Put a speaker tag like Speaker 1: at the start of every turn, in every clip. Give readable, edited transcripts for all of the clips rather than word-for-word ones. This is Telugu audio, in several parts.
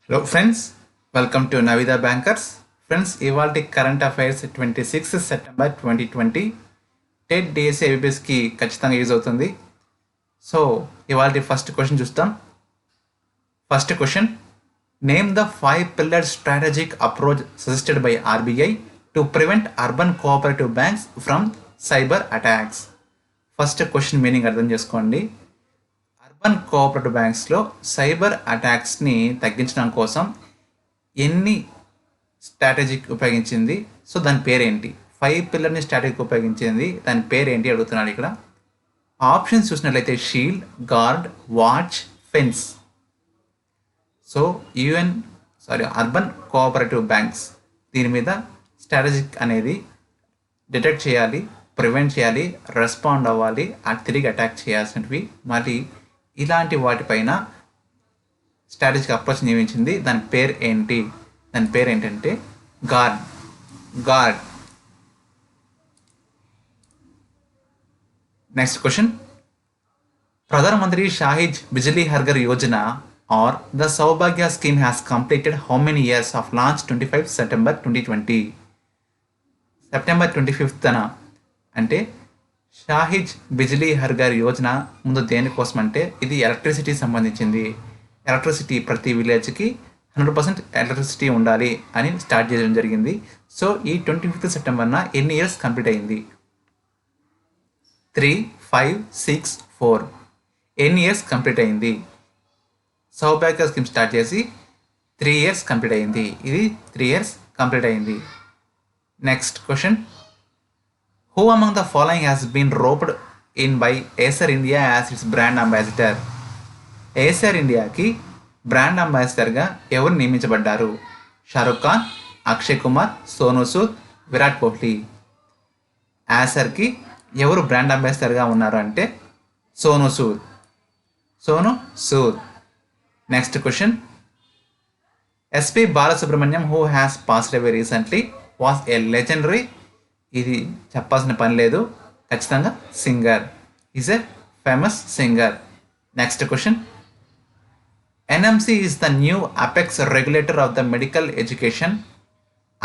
Speaker 1: Hello friends, welcome to Navida Bankers. Friends, ఇవాల్టి current affairs 26 September 2020 TET DSC ఏబిఎస్కి ఖచ్చితంగా యూజ్ అవుతుంది. సో ఇవాల్టి ఫస్ట్ క్వశ్చన్ చూస్తాం. First question, name the 5 pillar strategic approach suggested by RBI to prevent urban cooperative banks from cyber attacks. First question meaning అర్థం చేసుకోండి. అర్బన్ కోఆపరేటివ్ బ్యాంక్స్లో సైబర్ అటాక్స్ని తగ్గించడం కోసం ఎన్ని స్ట్రాటజిక్ ఉపయోగించింది, సో దాని పేరేంటి? 5 పిల్లర్ని స్ట్రాటజిక్ ఉపయోగించింది, దాని పేరేంటి అడుగుతున్నాడు ఇక్కడ. ఆప్షన్స్ చూసినట్లయితే shield, guard, watch, fence. So urban cooperative banks దీని మీద స్ట్రాటజిక్ అనేది డిటెక్ట్ చేయాలి, ప్రివెంట్ చేయాలి, రెస్పాండ్ అవ్వాలి, తిరిగి అటాక్ చేయాల్సినవి. మరి ఇలాంటి వాటిపైన స్ట్రాటజిక్ అప్రోచ్ నియమించింది. దాని పేరు ఏంటి? దాని పేరు ఏంటంటే gourd. Next question, Pradhan Mantri Shahid Bijli Har Yojana or the Saubhagya scheme has completed how many years of launch 25 September 2020. September 25న అంటే షాహిద్ బిజ్లీ హర్ యోజన ముందు దేనికోసం అంటే ఇది ఎలక్ట్రిసిటీ సంబంధించింది. ఎలక్ట్రిసిటీ ప్రతి విలేజ్కి 100% ఎలక్ట్రిసిటీ ఉండాలి అని స్టార్ట్ చేయడం జరిగింది. సో ఈ 25 సెప్టెంబర్న ఎన్ని ఇయర్స్ కంప్లీట్ అయింది? 3, 5, 6, 4. ఎన్ని ఇయర్స్ కంప్లీట్ అయింది? సౌభాగ్య స్కీమ్ స్టార్ట్ చేసి 3 ఇయర్స్ కంప్లీట్ అయింది. ఇది 3 ఇయర్స్ కంప్లీట్ అయింది. Next question, who among the following has been roped in by Acer India as its brand ambassador? Acer ఇండియాకి బ్రాండ్ అంబాసిడర్గా ఎవరు నియమించబడ్డారు? షారుఖ్ ఖాన్, అక్షయ్ కుమార్, సోనూ సూద్, విరాట్ కోహ్లీ. యాసర్కి ఎవరు బ్రాండ్ అంబాసిడర్గా ఉన్నారు అంటే Sonu Sood. Next question, SP Balasubrahmanyam who has passed away recently was a legendary. ఇది చెప్పాల్సిన పని లేదు, ఖచ్చితంగా singer. Is a famous singer. Next question, NMC is the new apex regulator of the medical education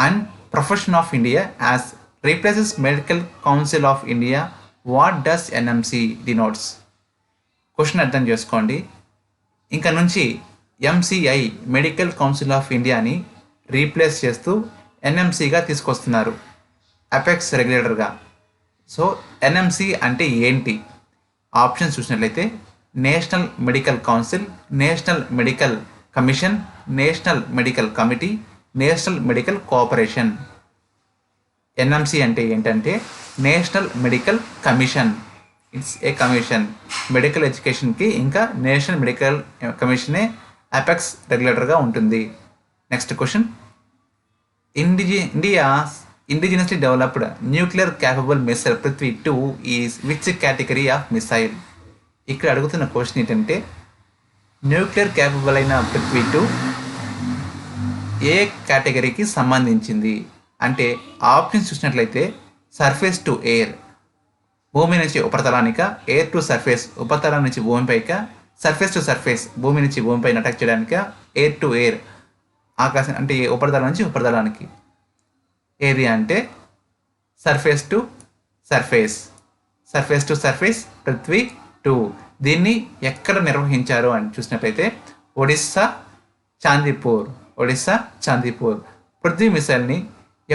Speaker 1: and profession of India as replaces medical council of India. What does NMC denotes? Question అర్థం చేసుకోండి. ఇంకా నుంచి ఎంసిఐ మెడికల్ కౌన్సిల్ ఆఫ్ ఇండియాని రీప్లేస్ చేస్తూ ఎన్ఎంసిగా తీసుకొస్తున్నారు, అపెక్స్ రెగ్యులేటర్గా. సో ఎన్ఎంసి అంటే ఏంటి? ఆప్షన్స్ చూసినట్లయితే national medical council, national medical commission, national medical committee, national medical cooperation. NMC అంటే ఏంటంటే national medical commission. It's a commission medical ఎడ్యుకేషన్కి. ఇంకా నేషనల్ మెడికల్ కమిషనే అపెక్స్ రెగ్యులేటర్గా ఉంటుంది. Next question, India indigenously developed nuclear capable missile Prithvi 2 is which category of missile? ఇక్కడ అడుగుతున్న క్వశ్చన్ ఏంటంటే న్యూక్లియర్ క్యాపబుల్ అయిన పృథ్వీ 2 ఏ కేటగిరీకి సంబంధించింది అంటే ఆప్షన్స్ చూసినట్లయితే సర్ఫేస్ టు ఎయిర్, భూమి నుంచి ఉపరితలానిక, ఎయిర్ టు సర్ఫేస్, ఉపరితలం నుంచి భూమిపైక, సర్ఫేస్ టు సర్ఫేస్, భూమి నుంచి భూమిపైన అటాక్ చేయడానిక, ఎయిర్ టు ఎయిర్, ఆకాశం అంటే ఉపరితలం నుంచి ఉపరితలానికి. ఏది అంటే సర్ఫేస్ టు సర్ఫేస్ పృథ్వీ 2. దీన్ని ఎక్కడ నిర్వహించారు అని చూసినట్లయితే ఒడిస్సా చాందీపూర్. పృథ్వీ మిసైల్ని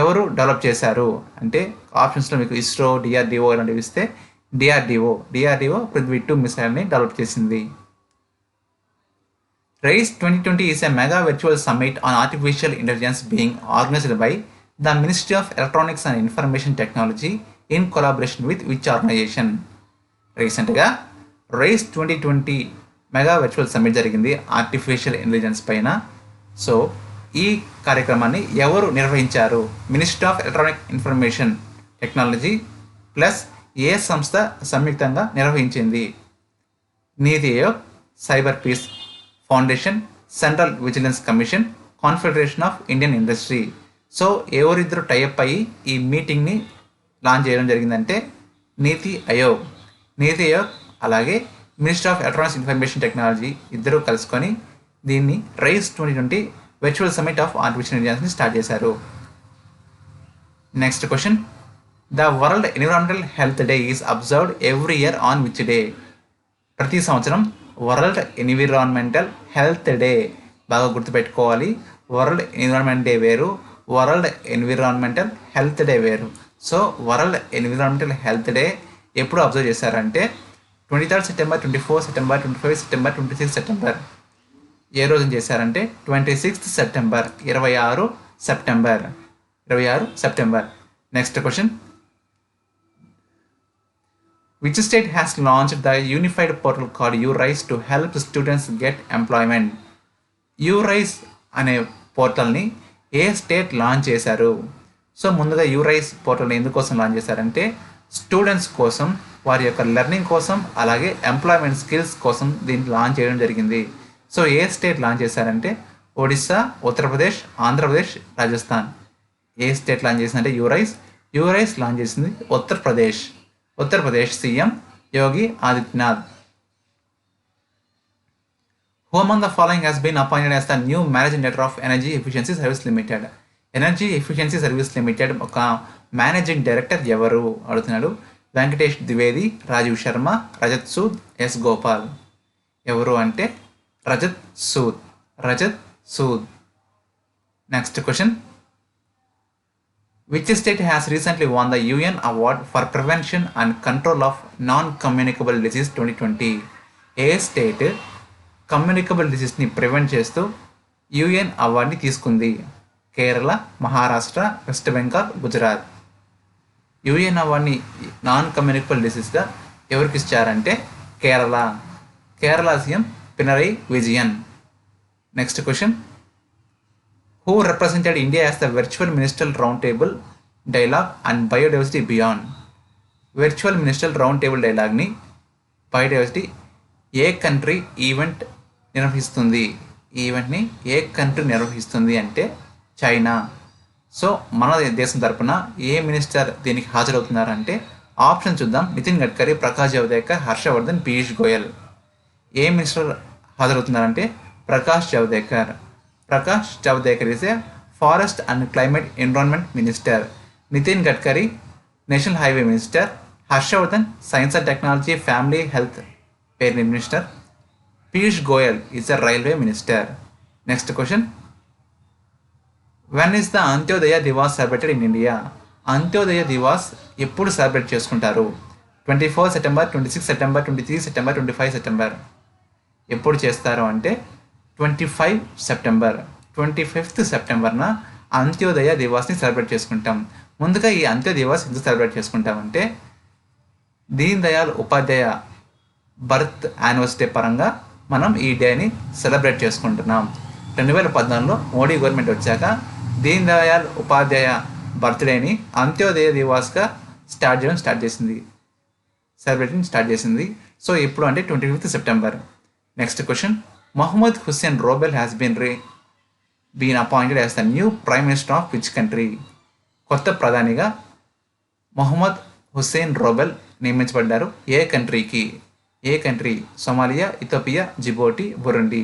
Speaker 1: ఎవరు డెవలప్ చేశారు అంటే ఆప్షన్స్లో మీకు ఇస్రో, డిఆర్డిఓ ఇలాంటివి ఇస్తే డిఆర్డిఓ పృథ్వీ 2 మిసైల్ని డెవలప్ చేసింది. Rice 2020 is a mega virtual summit on artificial intelligence being organized by the Ministry of Electronics and Information Technology in collaboration with which organization? రీసెంట్గా రైస్ 2020 మెగా వర్చువల్ సమ్మిట్ జరిగింది ఆర్టిఫిషియల్ ఇంటెలిజెన్స్ పైన. సో ఈ కార్యక్రమాన్ని ఎవరు నిర్వహించారు? Ministry of electronic information technology plus ఏ సంస్థ సంయుక్తంగా నిర్వహించింది? NITI Aayog, cyber peace foundation, central vigilance commission, confederation of Indian industry. So ఎవరిద్దరు టైఅప్ అయ్యి ఈ మీటింగ్ని లాంచ్ చేయడం జరిగిందంటే నీతి ఆయోగ్ అలాగే ministry of electronics information technology ఇద్దరు కలుసుకొని దీన్ని raise 2020 virtual summit of artificial ఇంటెలిజెన్స్ని స్టార్ట్ చేశారు. Next question, the world environmental health day is observed every year on which day? ప్రతి సంవత్సరం వరల్డ్ ఎన్విరాన్మెంటల్ హెల్త్ డే, బాగా గుర్తుపెట్టుకోవాలి. వరల్డ్ ఎన్విరాన్మెంట్ డే వేరు, వరల్డ్ ఎన్విరాన్మెంటల్ హెల్త్ డే వేరు. So world environmental health day ఎప్పుడు అబ్జర్వ్ చేశారంటే 23 సెప్టెంబర్, 24 సెప్టెంబర్, 25 సెప్టెంబర్, 26 సెప్టెంబర్. ఏ రోజున చేశారంటే 26 September, 26 September, 26 September. Next question, which state has launched the unified portal called URISE to help students get employment? URISE అనే పోర్టల్ని ఏ స్టేట్ లాంచ్ చేశారు? సో ముందుగా URISE పోర్టల్ని ఎందుకోసం లాంచ్ చేశారంటే స్టూడెంట్స్ కోసం, వారి యొక్క లెర్నింగ్ కోసం, అలాగే ఎంప్లాయ్మెంట్ స్కిల్స్ కోసం దీన్ని లాంచ్ చేయడం జరిగింది. సో ఏ స్టేట్ లాంచ్ చేశారంటే ఒడిస్సా, ఉత్తరప్రదేశ్, ఆంధ్రప్రదేశ్, రాజస్థాన్. ఏ స్టేట్ లాంచ్ చేసిందంటే యూరైస్ లాంచ్ చేసింది Uttar Pradesh CM Yogi Adityanath. Who among the following has been appointed as the new managing director of Energy Efficiency Service Limited? Energy efficiency service limited ఒక మేనేజింగ్ డైరెక్టర్ ఎవరు అడుగుతున్నాడు. వెంకటేష్ ద్వివేది, రాజీవ్ శర్మ, రజత్ సూద్, ఎస్ గోపాల్. ఎవరు అంటే Rajat Sood. Next question, which state has recently won the UN award for prevention and control of non-communicable disease 2020? ఏ స్టేట్ కమ్యూనికబుల్ డిసీజ్ని ప్రివెంట్ చేస్తూ UN అవార్డుని తీసుకుంది? కేరళ, మహారాష్ట్ర, వెస్ట్ బెంగాల్, గుజరాత్. UN అవార్డుని నాన్ కమ్యూనికబుల్ డిసీజ్గా ఎవరికి ఇచ్చారంటే Kerala CM Pinarayi Vijayan. Next question, who represented India as the virtual ministerial roundtable dialogue and biodiversity beyond? Virtual ministerial round table డైలాగ్ని, బయోడైవర్సిటీ ఏ కంట్రీ నిర్వహిస్తుంది? ఈ ఈవెంట్ని ఏ కంట్రీ నిర్వహిస్తుంది అంటే చైనా. సో మన దేశం తరపున ఏ మినిస్టర్ దీనికి హాజరవుతున్నారంటే ఆప్షన్ చూద్దాం. నితిన్ గడ్కరీ, ప్రకాష్ జవదేకర్, హర్షవర్ధన్, పీయూష్ గోయల్. ఏ మినిస్టర్ హాజరవుతున్నారంటే Prakash Javadekar is a forest and climate environment minister. Nitin Gadkari national highway minister. Harshvardhan science and technology, family health పేర్ minister. Piyush Goyal is a railway minister. Next question, when is the Antyodaya Diwas celebrated in India? Antyodaya Diwas ఎప్పుడు సెలబ్రేట్ చేసుకుంటారు? 24 సెప్టెంబర్, 26 సెప్టెంబర్, 23 సెప్టెంబర్, 25 సెప్టెంబర్. ఎప్పుడు చేస్తారు అంటే 25 సెప్టెంబర్, 25th సెప్టెంబర్న అంత్యోదయ దివాస్ని సెలబ్రేట్ చేసుకుంటాం. ముందుగా ఈ అంత్యోదయ దివాస్ ఎందుకు సెలబ్రేట్ చేసుకుంటామంటే దీన్ దయాళ్ ఉపాధ్యాయ బర్త్ యానివర్సరీ పరంగా మనం ఈ డేని సెలబ్రేట్ చేసుకుంటున్నాం. 2014లో మోడీ గవర్నమెంట్ వచ్చాక దీన్ దయాళ్ ఉపాధ్యాయ బర్త్డేని అంత్యోదయ దివాస్గా సెలబ్రేటింగ్ స్టార్ట్ చేసింది. సో ఎప్పుడు అంటే 25th September. Next question, Mohamed Hussein Roble has been appointed as the new prime minister of which country? కొత్త ప్రధానిగా మొహమ్మద్ హుస్సేన్ రోబెల్ నియమించబడ్డారు. ఏ country? Somalia, Ethiopia, Djibouti, Burundi.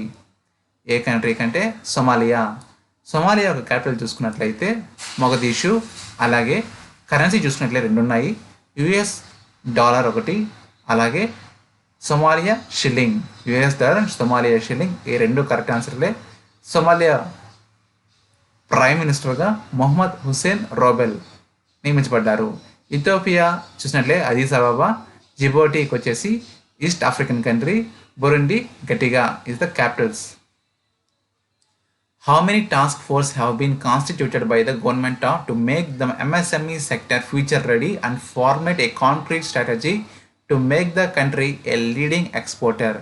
Speaker 1: ఏ కంట్రీ కంటే సొమాలియా యొక్క క్యాపిటల్ చూసుకున్నట్లయితే మొగదీషు. అలాగే కరెన్సీ చూసుకున్నట్లయితే 2 ఉన్నాయి, యుఎస్ డాలర్ ఒకటి, అలాగే Somalia shilling. US dollar, Somalia shilling, ఈ 2 కరెక్ట్ ఆన్సర్లే. సొమాలియా ప్రైమ్ మినిస్టర్గా మొహమ్మద్ హుస్సేన్ రోబెల్ నియమించబడ్డారు. ఇథియోపియా చూసినట్లే అదీస్ అబాబా. జిబోటికి వచ్చేసి ఈస్ట్ ఆఫ్రికన్ కంట్రీ. బురుండి, గట్టిగా is the Capitals. How many task force have been constituted by the government to make the MSME sector future ready and formulate a concrete strategy to make the country a leading exporter?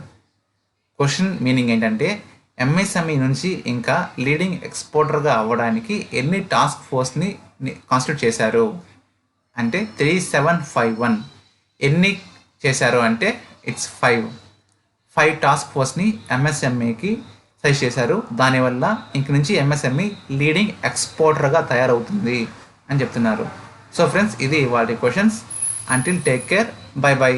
Speaker 1: Question meaning ఏంటంటే ఎంఎస్ఎంఈ నుంచి ఇంకా లీడింగ్ ఎక్స్పోర్టర్గా అవ్వడానికి ఎన్ని టాస్క్ ఫోర్స్ని కాన్స్టిట్యూట్ చేశారు అంటే 3751. ఎన్ని చేశారు అంటే ఇట్స్ 5 టాస్క్ ఫోర్స్ని ఎంఎస్ఎంఈకి సజెస్ట్ చేశారు. దానివల్ల ఇంక నుంచి ఎంఎస్ఎంఈ లీడింగ్ ఎక్స్పోర్టర్గా తయారవుతుంది అని చెప్తున్నారు. సో ఫ్రెండ్స్, ఇది వాటి questions. Until take care, by.